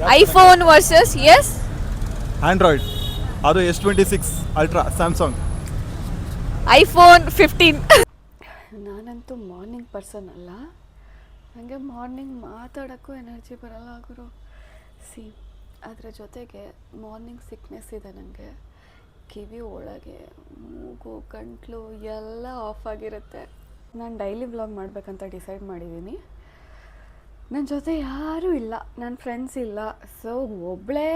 IPhone versus S Android, ಅದು S26 ultra Samsung. IPhone 15. ನಾನಂತೂ morning person ಅಲ್ಲ, ನನಗೆ ಮಾರ್ನಿಂಗ್ ಮಾತಾಡೋಕ್ಕೂ ಎನರ್ಜಿ ಬರಲ್ಲ ಗುರು. ಅದರ ಜೊತೆಗೆ ಮಾರ್ನಿಂಗ್ ಸಿಕ್ನೆಸ್ ಇದೆ ನನಗೆ. ಕಿವಿ ಒಳಗೆ ಮೂಗು ಗಂಟ್ಲು ಎಲ್ಲ ಆಫ್ ಆಗಿರುತ್ತೆ. ನಾನು ಡೈಲಿ ವ್ಲಾಗ್ ಮಾಡಬೇಕಂತ ಡಿಸೈಡ್ ಮಾಡಿದ್ದೀನಿ. ನನ್ನ ಜೊತೆ ಯಾರೂ ಇಲ್ಲ, ನನ್ನ ಫ್ರೆಂಡ್ಸ್ ಇಲ್ಲ. ಸೊ ಒಬ್ಬಳೇ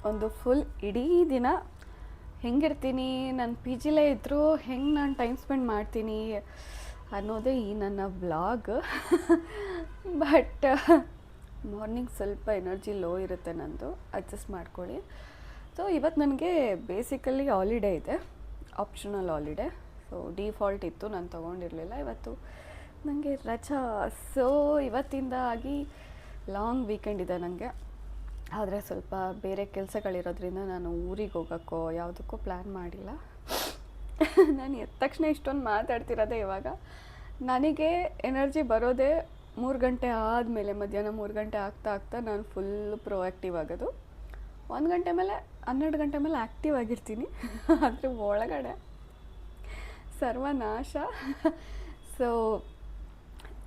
ಒಂದು ಫುಲ್ ಇಡೀ ದಿನ ಹೆಂಗಿರ್ತೀನಿ, ನನ್ನ ಪಿ ಜಿಲೇ ಇದ್ದರೂ ಹೆಂಗೆ ನಾನು ಟೈಮ್ ಸ್ಪೆಂಡ್ ಮಾಡ್ತೀನಿ ಅನ್ನೋದೇ ಈ ನನ್ನ ವ್ಲಾಗ್. ಬಟ್ ಮಾರ್ನಿಂಗ್ ಸ್ವಲ್ಪ ಎನರ್ಜಿ ಲೋ ಇರುತ್ತೆ ನಂದು, ಅಡ್ಜಸ್ಟ್ ಮಾಡ್ಕೊಳ್ಳಿ. ಸೊ ಇವತ್ತು ನನಗೆ ಬೇಸಿಕಲಿ ಹಾಲಿಡೇ ಇದೆ, ಆಪ್ಷನಲ್ ಹಾಲಿಡೇ. ಸೊ ಡಿಫಾಲ್ಟ್ ಇತ್ತು, ನಾನು ತೊಗೊಂಡಿರಲಿಲ್ಲ. ಇವತ್ತು ನನಗೆ ರಜಾ. ಸೊ ಇವತ್ತಿಂದ ಆಗಿ ಲಾಂಗ್ ವೀಕೆಂಡ್ ಇದೆ ನನಗೆ. ಆದರೆ ಸ್ವಲ್ಪ ಬೇರೆ ಕೆಲಸಗಳಿರೋದ್ರಿಂದ ನಾನು ಊರಿಗೆ ಹೋಗೋಕ್ಕೋ ಯಾವುದಕ್ಕೂ ಪ್ಲ್ಯಾನ್ ಮಾಡಿಲ್ಲ. ನಾನು ಎದ್ದ ತಕ್ಷಣ ಇಷ್ಟೊಂದು ಮಾತಾಡ್ತಿರೋದೆ ಇವಾಗ. ನನಗೆ ಎನರ್ಜಿ ಬರೋದೇ 3 ಗಂಟೆ ಆದಮೇಲೆ, ಮಧ್ಯಾಹ್ನ 3 ಗಂಟೆ ಆಗ್ತಾ ನಾನು ಫುಲ್ ಪ್ರೊಆ್ಯಕ್ಟಿವ್ ಆಗೋದು. 1 ಗಂಟೆ ಮೇಲೆ 12 ಗಂಟೆ ಮೇಲೆ ಆ್ಯಕ್ಟಿವ್ ಆಗಿರ್ತೀನಿ, ಅದ್ರ ಒಳಗಡೆ ಸರ್ವನಾಶ. ಸೊ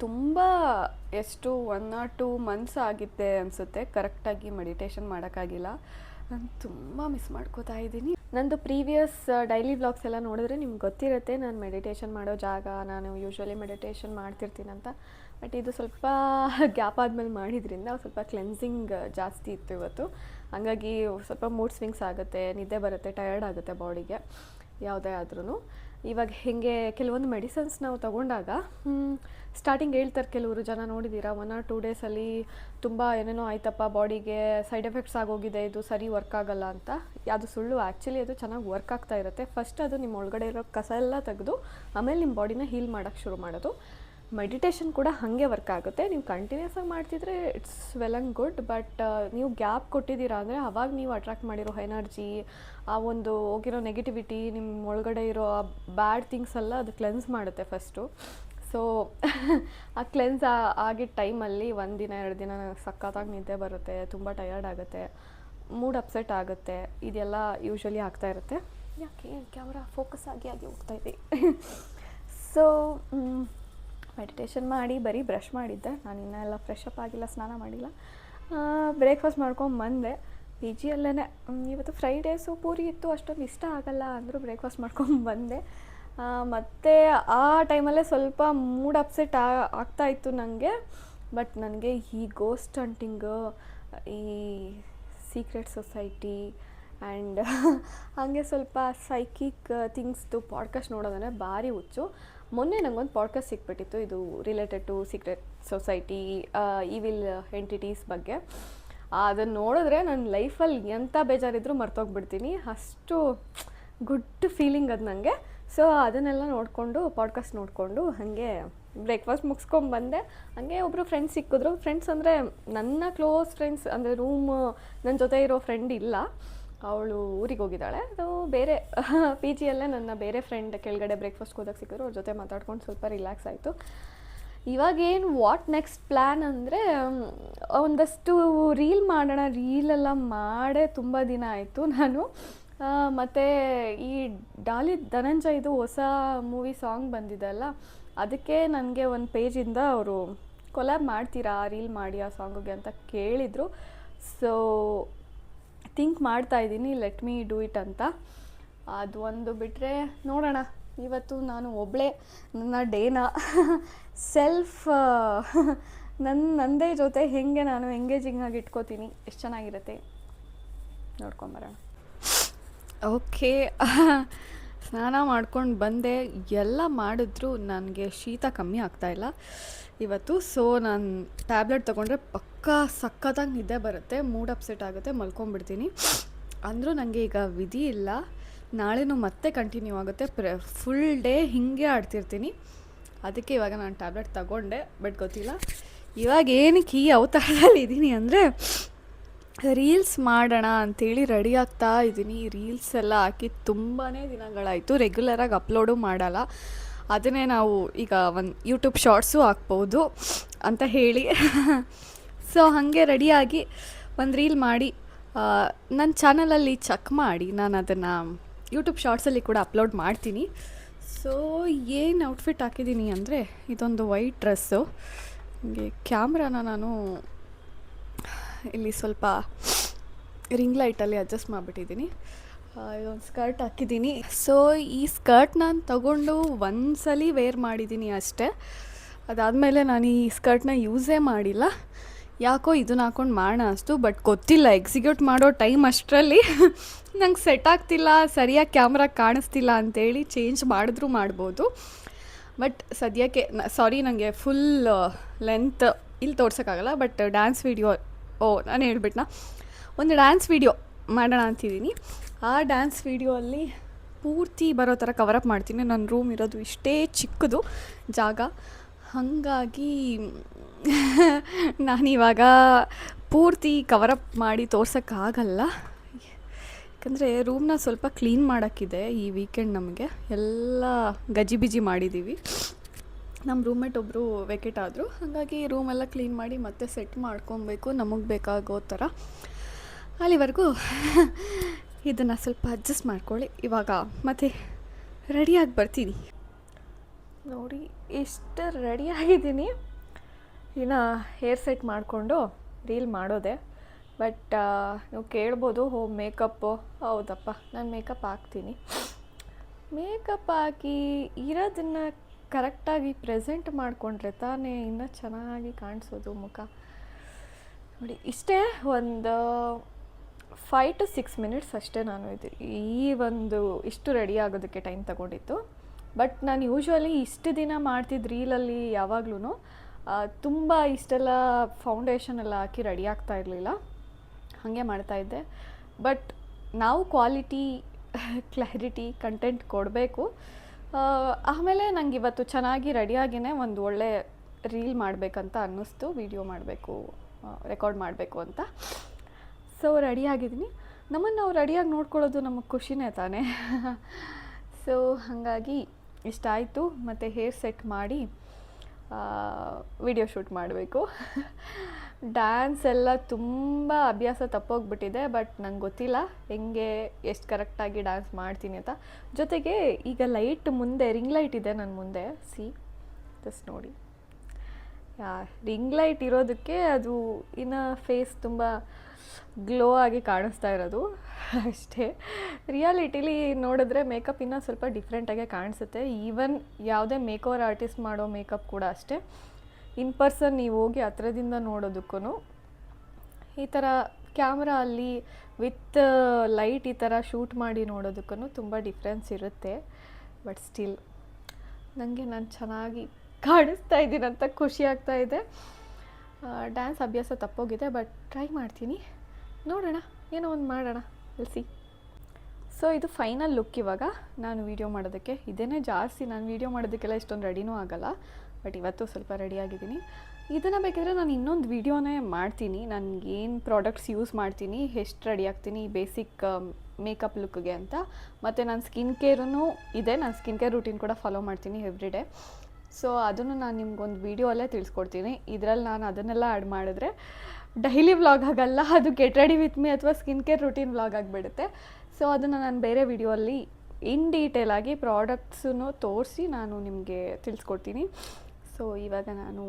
ತುಂಬ ಎಷ್ಟು 1 or 2 months ಆಗಿದ್ದೆ ಅನಿಸುತ್ತೆ ಕರೆಕ್ಟಾಗಿ ಮೆಡಿಟೇಷನ್ ಮಾಡೋಕ್ಕಾಗಿಲ್ಲ. ನಾನು ತುಂಬ ಮಿಸ್ ಮಾಡ್ಕೋತಾ ಇದ್ದೀನಿ. ನಂದು ಪ್ರೀವಿಯಸ್ ಡೈಲಿ ವ್ಲಾಗ್ಸ್ ಎಲ್ಲ ನೋಡಿದ್ರೆ ನಿಮ್ಗೆ ಗೊತ್ತಿರುತ್ತೆ ನಾನು ಮೆಡಿಟೇಷನ್ ಮಾಡೋ ಜಾಗ, ನಾನು ಯೂಶ್ವಲಿ ಮೆಡಿಟೇಷನ್ ಮಾಡ್ತಿರ್ತೀನಂತ. ಬಟ್ ಇದು ಸ್ವಲ್ಪ ಗ್ಯಾಪ್ ಆದಮೇಲೆ ಮಾಡಿದ್ರಿಂದ ಸ್ವಲ್ಪ ಕ್ಲೆನ್ಸಿಂಗ್ ಜಾಸ್ತಿ ಇತ್ತು ಇವತ್ತು. ಹಾಗಾಗಿ ಸ್ವಲ್ಪ ಮೂಡ್ ಸ್ವಿಂಗ್ಸ್ ಆಗುತ್ತೆ, ನಿದ್ದೆ ಬರುತ್ತೆ, ಟಯರ್ಡ್ ಆಗುತ್ತೆ ಬಾಡಿಗೆ ಯಾವುದೇ ಆದ್ರೂ. ಇವಾಗ ಹೇಗೆ ಕೆಲವೊಂದು ಮೆಡಿಸನ್ಸ್ ನಾವು ತೊಗೊಂಡಾಗ ಸ್ಟಾರ್ಟಿಂಗ್ ಹೇಳ್ತಾರೆ ಕೆಲವರು ಜನ, ನೋಡಿದ್ದೀರಾ 1 or 2 ಡೇಸಲ್ಲಿ ತುಂಬ ಏನೇನೋ ಆಯ್ತಪ್ಪ ಬಾಡಿಗೆ, ಸೈಡ್ ಎಫೆಕ್ಟ್ಸ್ ಆಗೋಗಿದೆ, ಇದು ಸರಿ ವರ್ಕ್ ಆಗೋಲ್ಲ ಅಂತ. ಅದು ಸುಳ್ಳು. ಆ್ಯಕ್ಚುಲಿ ಅದು ಚೆನ್ನಾಗಿ ವರ್ಕ್ ಆಗ್ತಾ ಇರುತ್ತೆ. ಫಸ್ಟ್ ಅದು ನಿಮ್ಮ ಒಳಗಡೆ ಇರೋ ಕಸ ಎಲ್ಲ ತೆಗೆದು ಆಮೇಲೆ ನಿಮ್ಮ ಬಾಡಿನ ಹೀಲ್ ಮಾಡೋಕ್ಕೆ ಶುರು ಮಾಡೋದು. ಮೆಡಿಟೇಷನ್ ಕೂಡ ಹಾಗೆ ವರ್ಕ್ ಆಗುತ್ತೆ. ನೀವು ಕಂಟಿನ್ಯೂಸ್ ಆಗಿ ಮಾಡ್ತಿದ್ರೆ it's well and good. But ನೀವು ಗ್ಯಾಪ್ ಕೊಟ್ಟಿದ್ದೀರಾ ಅಂದರೆ ಅವಾಗ ನೀವು ಅಟ್ರಾಕ್ಟ್ ಮಾಡಿರೋ ಎನರ್ಜಿ, ಆ ಒಂದು ಹೋಗಿರೋ ನೆಗೆಟಿವಿಟಿ, ನಿಮ್ಮ ಒಳಗಡೆ ಇರೋ ಆ ಬ್ಯಾಡ್ ಥಿಂಗ್ಸ್ ಎಲ್ಲ ಅದು ಕ್ಲೆನ್ಸ್ ಮಾಡುತ್ತೆ ಫಸ್ಟು. ಸೊ ಆ ಕ್ಲೆನ್ಸ್ ಆಗಿದ್ದ ಟೈಮಲ್ಲಿ 1 ದಿನ 2 ದಿನ ಸಖತ್ತಾಗಿ ನಿದ್ದೆ ಬರುತ್ತೆ, ತುಂಬ ಟಯರ್ಡ್ ಆಗುತ್ತೆ, ಮೂಡ್ ಅಪ್ಸೆಟ್ ಆಗುತ್ತೆ. ಇದೆಲ್ಲ ಯೂಶ್ವಲಿ ಆಗ್ತಾ ಇರುತ್ತೆ. ಯಾಕೆ ಕ್ಯಾಮ್ರಾ ಫೋಕಸ್ ಆಗಿ ಹೋಗ್ತಾಯಿದೆ. ಸೊ ಮೆಡಿಟೇಷನ್ ಮಾಡಿ ಬರೀ ಬ್ರಷ್ ಮಾಡಿದ್ದೆ. ನಾನು ಇನ್ನೆಲ್ಲ ಫ್ರೆಶ್ ಅಪ್ ಆಗಿಲ್ಲ, ಸ್ನಾನ ಮಾಡಿಲ್ಲ. ಬ್ರೇಕ್ಫಾಸ್ಟ್ ಮಾಡ್ಕೊಂಬಂದೆ ಪಿ ಜಿಯಲ್ಲೇ. ಇವತ್ತು ಫ್ರೈಡೇಸು ಪೂರಿ ಇತ್ತು, ಅಷ್ಟೊಂದು ಇಷ್ಟ ಆಗಲ್ಲ ಅಂದರೂ ಬ್ರೇಕ್ಫಾಸ್ಟ್ ಮಾಡ್ಕೊಂಬಂದೆ. ಮತ್ತು ಆ ಟೈಮಲ್ಲೇ ಸ್ವಲ್ಪ ಮೂಡ್ ಅಪ್ಸೆಟ್ ಆಗ್ತಾಯಿತ್ತು ನನಗೆ. ಬಟ್ ನನಗೆ ಈ ಗೋಸ್ಟ್ ಹಂಟಿಂಗು, ಈ ಸೀಕ್ರೆಟ್ ಸೊಸೈಟಿ ಆ್ಯಂಡ್ ಹಾಗೆ ಸ್ವಲ್ಪ ಸೈಕಿಕ್ ಥಿಂಗ್ಸ್ದು ಪಾಡ್ಕಾಸ್ಟ್ ನೋಡೋದಂದರೆ ಭಾರಿ ಹುಚ್ಚು. ಮೊನ್ನೆ ನನಗೊಂದು ಪಾಡ್ಕಾಸ್ಟ್ ಸಿಕ್ಬಿಟ್ಟಿತ್ತು, ಇದು related to secret society, evil entities ಬಗ್ಗೆ. ಅದನ್ನು ನೋಡಿದ್ರೆ ನನ್ನ ಲೈಫಲ್ಲಿ ಎಂಥ ಬೇಜಾರಿದ್ರೂ ಮರ್ತೋಗ್ಬಿಡ್ತೀನಿ, ಅಷ್ಟು ಗುಡ್ ಫೀಲಿಂಗ್ ಅದು ನನಗೆ. ಸೊ ಅದನ್ನೆಲ್ಲ ನೋಡಿಕೊಂಡು ಪಾಡ್ಕಾಸ್ಟ್ ನೋಡಿಕೊಂಡು ಹಾಗೆ ಬ್ರೇಕ್ಫಾಸ್ಟ್ ಮುಗಿಸ್ಕೊಂಬಂದೆ. ಹಾಗೆ ಒಬ್ಬರು ಫ್ರೆಂಡ್ಸ್ ಸಿಕ್ಕಿದ್ರು. ಫ್ರೆಂಡ್ಸ್ ಅಂದರೆ ನನ್ನ ಕ್ಲೋಸ್ ಫ್ರೆಂಡ್ಸ್, ಅಂದರೆ ನನ್ನ ಜೊತೆ ಇರೋ ಫ್ರೆಂಡ್ ಇಲ್ಲ, ಅವಳು ಊರಿಗೆ ಹೋಗಿದ್ದಾಳೆ. ಅದು ಬೇರೆ ಪಿ ಜಿಯಲ್ಲೇ ನನ್ನ ಬೇರೆ ಫ್ರೆಂಡ್ ಕೆಳಗಡೆ ಬ್ರೇಕ್ಫಾಸ್ಟ್ಗೆ ಹೋದಾಗ ಸಿಕ್ಕಿದ್ರು. ಅವ್ರ ಜೊತೆ ಮಾತಾಡ್ಕೊಂಡು ಸ್ವಲ್ಪ ರಿಲ್ಯಾಕ್ಸ್ ಆಯಿತು. ಇವಾಗೇನು ವಾಟ್ ನೆಕ್ಸ್ಟ್ ಪ್ಲ್ಯಾನ್ ಅಂದರೆ, ಒಂದಷ್ಟು ರೀಲ್ ಮಾಡೋಣ. ರೀಲೆಲ್ಲ ಮಾಡೇ ತುಂಬ ದಿನ ಆಯಿತು ನಾನು. ಮತ್ತು ಈ ಡಾಲಿ ಧನಂಜಯ್ದು ಹೊಸ ಮೂವಿ ಸಾಂಗ್ ಬಂದಿದೆ ಅಲ್ಲ, ಅದಕ್ಕೆ ನನಗೆ ಒಂದು ಪೇಜಿಂದ ಅವರು ಕೊಲಾಬ್ ಮಾಡ್ತೀರಾ ರೀಲ್ ಮಾಡಿ ಆ ಸಾಂಗಿಗೆ ಅಂತ ಕೇಳಿದರು. ಸೊ ಥಿಂಕ್ ಮಾಡ್ತಾಯಿದ್ದೀನಿ, ಲೆಟ್ ಮೀ ಡೂ ಇಟ್ ಅಂತ. ಅದು ಒಂದು ಬಿಟ್ಟರೆ ನೋಡೋಣ. ಇವತ್ತು ನಾನು ಒಬ್ಬಳೇ ನನ್ನ ಡೇನ ಸೆಲ್ಫ್ ನನ್ನದೇ ಜೊತೆ ಹೇಗೆ ನಾನು ಎಂಗೇಜಿಂಗ್ ಆಗಿ ಇಟ್ಕೋತೀನಿ, ಎಷ್ಟು ಚೆನ್ನಾಗಿರುತ್ತೆ ನೋಡ್ಕೊಂಬರೋಣ. ಓಕೆ, ಸ್ನಾನ ಮಾಡ್ಕೊಂಡು ಬಂದೆ. ಎಲ್ಲ ಮಾಡಿದ್ರೂ ನನಗೆ ಶೀತ ಕಮ್ಮಿ ಆಗ್ತಾಯಿಲ್ಲ ಇವತ್ತು. ಸೊ ನಾನು ಟ್ಯಾಬ್ಲೆಟ್ ತೊಗೊಂಡ್ರೆ ಪಕ್ಕಾ ಸಖತ್ತಾಗಿ ನಿದ್ದೆ ಬರುತ್ತೆ, ಮೂಡ್ ಅಪ್ಸೆಟ್ ಆಗುತ್ತೆ, ಮಲ್ಕೊಂಡ್ಬಿಡ್ತೀನಿ. ಅಂದರೂ ನನಗೆ ಈಗ ವಿಧಿ ಇಲ್ಲ, ನಾಳೆನೂ ಮತ್ತೆ ಕಂಟಿನ್ಯೂ ಆಗುತ್ತೆ. ಫುಲ್ ಡೇ ಹೀಗೆ ಆಡ್ತಿರ್ತೀನಿ. ಅದಕ್ಕೆ ಇವಾಗ ನಾನು ಟ್ಯಾಬ್ಲೆಟ್ ತಗೊಂಡೆ. ಬಟ್ ಗೊತ್ತಿಲ್ಲ ಇವಾಗ ಏನಕ್ಕೆ ಈ ಅವತಾರದಲ್ಲಿ ಇದ್ದೀನಿ ಅಂದರೆ, ರೀಲ್ಸ್ ಮಾಡೋಣ ಅಂಥೇಳಿ ರೆಡಿ ಆಗ್ತಾ ಇದ್ದೀನಿ. ರೀಲ್ಸ್ ಎಲ್ಲ ಹಾಕಿ ತುಂಬಾ ದಿನಗಳಾಯಿತು, ರೆಗ್ಯುಲರಾಗಿ ಅಪ್ಲೋಡು ಮಾಡಲ್ಲ. ಅದನ್ನೇ ನಾವು ಈಗ ಒಂದು ಯೂಟ್ಯೂಬ್ ಶಾರ್ಟ್ಸು ಹಾಕ್ಬೋದು ಅಂತ ಹೇಳಿ. ಸೊ ಹಾಗೆ ರೆಡಿಯಾಗಿ ಒಂದು ರೀಲ್ ಮಾಡಿ ನನ್ನ ಚಾನಲಲ್ಲಿ ಚೆಕ್ ಮಾಡಿ ನಾನು ಅದನ್ನು ಯೂಟ್ಯೂಬ್ ಶಾರ್ಟ್ಸಲ್ಲಿ ಕೂಡ ಅಪ್ಲೋಡ್ ಮಾಡ್ತೀನಿ. ಸೊ ಏನು ಔಟ್ಫಿಟ್ ಹಾಕಿದ್ದೀನಿ ಅಂದರೆ ಇದೊಂದು ವೈಟ್ ಡ್ರೆಸ್ಸು. ಹೀಗೆ ಕ್ಯಾಮ್ರಾನ ನಾನು ಇಲ್ಲಿ ಸ್ವಲ್ಪ ರಿಂಗ್ ಲೈಟಲ್ಲಿ ಅಡ್ಜಸ್ಟ್ ಮಾಡಿಬಿಟ್ಟಿದ್ದೀನಿ. ಇದೊಂದು ಸ್ಕರ್ಟ್ ಹಾಕಿದ್ದೀನಿ. ಸೊ ಈ ಸ್ಕರ್ಟ್ ನಾನು ತಗೊಂಡು ಒಂದ್ಸಲಿ ವೇರ್ ಮಾಡಿದ್ದೀನಿ ಅಷ್ಟೇ. ಅದಾದಮೇಲೆ ನಾನು ಈ ಸ್ಕರ್ಟ್ನ ಯೂಸೇ ಮಾಡಿಲ್ಲ. ಯಾಕೋ ಇದನ್ನ ಹಾಕೊಂಡು ಮಾಡೋಣ ಅನಿಸ್ತು, ಬಟ್ ಗೊತ್ತಿಲ್ಲ ಎಕ್ಸಿಕ್ಯೂಟ್ ಮಾಡೋ ಟೈಮ್ ಅಷ್ಟರಲ್ಲಿ ನಂಗೆ ಸೆಟ್ ಆಗ್ತಿಲ್ಲ, ಸರಿಯಾಗಿ ಕ್ಯಾಮ್ರಾ ಕಾಣಿಸ್ತಿಲ್ಲ ಅಂತೇಳಿ ಚೇಂಜ್ ಮಾಡಿದ್ರೂ ಮಾಡ್ಬೋದು. ಬಟ್ ಸದ್ಯಕ್ಕೆ ಸಾರಿ, ನನಗೆ ಫುಲ್ ಲೆಂತ್ ಇಲ್ಲಿ ತೋರ್ಸೋಕ್ಕಾಗಲ್ಲ. ಬಟ್ ಡ್ಯಾನ್ಸ್ ವೀಡಿಯೋ ನಾನು ಹೇಳ್ಬಿಟ್ನಾ, ಒಂದು ಡ್ಯಾನ್ಸ್ ವೀಡಿಯೋ ಮಾಡೋಣ ಅಂತಿದ್ದೀನಿ. ಆ ಡ್ಯಾನ್ಸ್ ವೀಡಿಯೋ ಅಲ್ಲಿ ಪೂರ್ತಿ ಬರೋ ಥರ ಕವರಪ್ ಮಾಡ್ತೀನಿ. ನನ್ನ ರೂಮ್ ಇರೋದು ಇಷ್ಟೇ ಚಿಕ್ಕದು ಜಾಗ, ಹಾಗಾಗಿ ನಾನಿವಾಗ ಪೂರ್ತಿ ಕವರಪ್ ಮಾಡಿ ತೋರ್ಸೋಕ್ಕಾಗಲ್ಲ. ಯಾಕಂದರೆ ರೂಮ್ನ ಸ್ವಲ್ಪ ಕ್ಲೀನ್ ಮಾಡೋಕ್ಕಿದೆ ಈ ವೀಕೆಂಡ್. ನಮಗೆ ಎಲ್ಲ ಗಜಿಬಿಜಿ ಮಾಡಿದ್ದೀವಿ. ನಮ್ಮ ರೂಮ್ಮೇಟ್ ಒಬ್ಬರು ವೆಕೇಟ್ ಆದರು, ಹಾಗಾಗಿ ರೂಮೆಲ್ಲ ಕ್ಲೀನ್ ಮಾಡಿ ಮತ್ತೆ ಸೆಟ್ ಮಾಡ್ಕೊಬೇಕು ನಮಗೆ ಬೇಕಾಗೋ ಥರ. ಅಲ್ಲಿವರೆಗೂ ಇದನ್ನು ಸ್ವಲ್ಪ ಅಡ್ಜಸ್ಟ್ ಮಾಡ್ಕೊಳ್ಳಿ. ಇವಾಗ ಮತ್ತೆ ರೆಡಿಯಾಗಿ ಬರ್ತೀನಿ. ನೋಡಿ ಎಷ್ಟು ರೆಡಿಯಾಗಿದ್ದೀನಿ. ಇನ್ನು ಹೇರ್ ಸೆಟ್ ಮಾಡಿಕೊಂಡು ರೀಲ್ ಮಾಡೋದೆ. ಬಟ್ ನೀವು ಕೇಳ್ಬೋದು, ಮೇಕಪ್ಪು. ಹೌದಪ್ಪ, ನಾನು ಮೇಕಪ್ ಹಾಕ್ತೀನಿ. ಮೇಕಪ್ ಹಾಕಿ ಇರೋದನ್ನು ಕರೆಕ್ಟಾಗಿ ಪ್ರೆಸೆಂಟ್ ಮಾಡಿಕೊಂಡ್ರೆ ತಾನೇ ಇನ್ನೂ ಚೆನ್ನಾಗಿ ಕಾಣಿಸೋದು ಮುಖ. ನೋಡಿ ಇಷ್ಟೇ, ಒಂದು 5 to 6 minutes ಅಷ್ಟೇ ನಾನು ಇಷ್ಟು ರೆಡಿ ಆಗೋದಕ್ಕೆ ಟೈಮ್ ತಗೊಂಡಿತ್ತು. ಬಟ್ ನಾನು ಯೂಶ್ವಲಿ ಇಷ್ಟು ದಿನ ಮಾಡ್ತಿದ್ದ ರೀಲಲ್ಲಿ ಯಾವಾಗ್ಲೂ ತುಂಬ ಇಷ್ಟೆಲ್ಲ ಫೌಂಡೇಶನ್ ಎಲ್ಲ ಹಾಕಿ ರೆಡಿ ಆಗ್ತಾ ಇರಲಿಲ್ಲ, ಹಾಗೆ ಮಾಡ್ತಾಯಿದ್ದೆ. ಬಟ್ ನಾವು ಕ್ವಾಲಿಟಿ, ಕ್ಲಾರಿಟಿ, ಕಂಟೆಂಟ್ ಕೊಡಬೇಕು. ಆಮೇಲೆ ನಂಗೆ ಇವತ್ತು ಚೆನ್ನಾಗಿ ರೆಡಿಯಾಗಿಯೇ ಒಂದು ಒಳ್ಳೆ ರೀಲ್ ಮಾಡಬೇಕಂತ ಅನ್ನಿಸ್ತು, ವಿಡಿಯೋ ಮಾಡಬೇಕು, ರೆಕಾರ್ಡ್ ಮಾಡಬೇಕು ಅಂತ. ಸೊ ರೆಡಿಯಾಗಿದ್ದೀನಿ. ನಮ್ಮನ್ನು ನಾವು ರೆಡಿಯಾಗಿ ನೋಡ್ಕೊಳ್ಳೋದು ನಮಗೆ ಖುಷಿನೇ ತಾನೇ. ಸೊ ಹಾಗಾಗಿ ಇಷ್ಟ ಆಯಿತು. ಮತ್ತು ಹೇರ್ ಸೆಟ್ ಮಾಡಿ ವಿಡಿಯೋ ಶೂಟ್ ಮಾಡಬೇಕು. ಡ್ಯಾನ್ಸ್ ಎಲ್ಲ ತುಂಬ ಅಭ್ಯಾಸ ತಪ್ಪೋಗ್ಬಿಟ್ಟಿದೆ. ಬಟ್ ನಂಗೆ ಗೊತ್ತಿಲ್ಲ ಹೆಂಗೆ ಎಷ್ಟು ಕರೆಕ್ಟಾಗಿ ಡ್ಯಾನ್ಸ್ ಮಾಡ್ತೀನಿ ಅಂತ. ಜೊತೆಗೆ ಈಗ ಲೈಟ್ ಮುಂದೆ, ರಿಂಗ್ ಲೈಟ್ ಇದೆ ನನ್ನ ಮುಂದೆ, ಜಸ್ಟ್ ನೋಡಿ. ರಿಂಗ್ ಲೈಟ್ ಇರೋದಕ್ಕೆ ಅದು ಇನ್ನು ಫೇಸ್ ತುಂಬ ಗ್ಲೋ ಆಗಿ ಕಾಣಿಸ್ತಾ ಇರೋದು ಅಷ್ಟೇ. ರಿಯಾಲಿಟಿಲಿ ನೋಡಿದ್ರೆ ಮೇಕಪ್ ಇನ್ನೂ ಸ್ವಲ್ಪ ಡಿಫ್ರೆಂಟಾಗೆ ಕಾಣಿಸುತ್ತೆ. ಈವನ್ ಯಾವುದೇ ಮೇಕೋವರ್ ಆರ್ಟಿಸ್ಟ್ ಮಾಡೋ ಮೇಕಪ್ ಕೂಡ ಅಷ್ಟೇ. ಇನ್ ಪರ್ಸನ್ ನೀವು ಹೋಗಿ ಹತ್ರದಿಂದ ನೋಡೋದಕ್ಕೂ, ಈ ಥರ ಕ್ಯಾಮ್ರಾ ಅಲ್ಲಿ ವಿತ್ ಲೈಟ್ ಈ ಥರ ಶೂಟ್ ಮಾಡಿ ನೋಡೋದಕ್ಕೂ ತುಂಬ ಡಿಫ್ರೆನ್ಸ್ ಇರುತ್ತೆ. ಬಟ್ ಸ್ಟಿಲ್ ನನಗೆ ನಾನು ಚೆನ್ನಾಗಿ ಕಾಣಿಸ್ತಾ ಇದ್ದೀನಂತ ಖುಷಿ ಆಗ್ತಾ ಇದೆ. ಡ್ಯಾನ್ಸ್ ಅಭ್ಯಾಸ ತಪ್ಪೋಗಿದೆ, ಬಟ್ ಟ್ರೈ ಮಾಡ್ತೀನಿ, ನೋಡೋಣ, ಏನೋ ಒಂದು ಮಾಡೋಣ, ಸಿ. ಸೊ ಇದು ಫೈನಲ್ ಲುಕ್. ಇವಾಗ ನಾನು ವೀಡಿಯೋ ಮಾಡೋದಕ್ಕೆ ಇದೇನೇ ಜಾಸ್ತಿ. ನಾನು ವೀಡಿಯೋ ಮಾಡೋದಕ್ಕೆಲ್ಲ ಇಷ್ಟೊಂದು ರೆಡಿನೂ ಆಗೋಲ್ಲ, ಬಟ್ ಇವತ್ತು ಸ್ವಲ್ಪ ರೆಡಿಯಾಗಿದ್ದೀನಿ. ಇದನ್ನು ಬೇಕಿದ್ರೆ ನಾನು ಇನ್ನೊಂದು ವೀಡಿಯೋನೇ ಮಾಡ್ತೀನಿ, ನನಗೇನು ಪ್ರಾಡಕ್ಟ್ಸ್ ಯೂಸ್ ಮಾಡ್ತೀನಿ, ಎಷ್ಟು ರೆಡಿ ಆಗ್ತೀನಿ ಬೇಸಿಕ್ ಮೇಕಪ್ ಲುಕ್ಗೆ ಅಂತ. ಮತ್ತು ನಾನು ಸ್ಕಿನ್ ಕೇರೂ ಇದೆ, ನಾನು ಸ್ಕಿನ್ ಕೇರ್ ರೂಟೀನ್ ಕೂಡ ಫಾಲೋ ಮಾಡ್ತೀನಿ ಎವ್ರಿ ಡೇ. ಸೊ ಅದನ್ನು ನಾನು ನಿಮ್ಗೊಂದು ವೀಡಿಯೋಲ್ಲೇ ತಿಳಿಸ್ಕೊಡ್ತೀನಿ. ಇದರಲ್ಲಿ ನಾನು ಅದನ್ನೆಲ್ಲ ಆ್ಯಡ್ ಮಾಡಿದ್ರೆ ಡೈಲಿ ವ್ಲಾಗ್ ಆಗಲ್ಲ, ಅದು ಗೆಟ್ ರೆಡಿ ವಿತ್ ಮೀ ಅಥವಾ ಸ್ಕಿನ್ ಕೇರ್ ರೂಟೀನ್ ವ್ಲಾಗ್ ಆಗಿಬಿಡುತ್ತೆ. ಸೊ ಅದನ್ನು ನಾನು ಬೇರೆ ವೀಡಿಯೋಲ್ಲಿ ಇನ್ ಡೀಟೇಲಾಗಿ ಪ್ರಾಡಕ್ಟ್ಸನ್ನು ತೋರಿಸಿ ನಾನು ನಿಮಗೆ ತಿಳಿಸ್ಕೊಡ್ತೀನಿ. ಸೊ ಇವಾಗ ನಾನು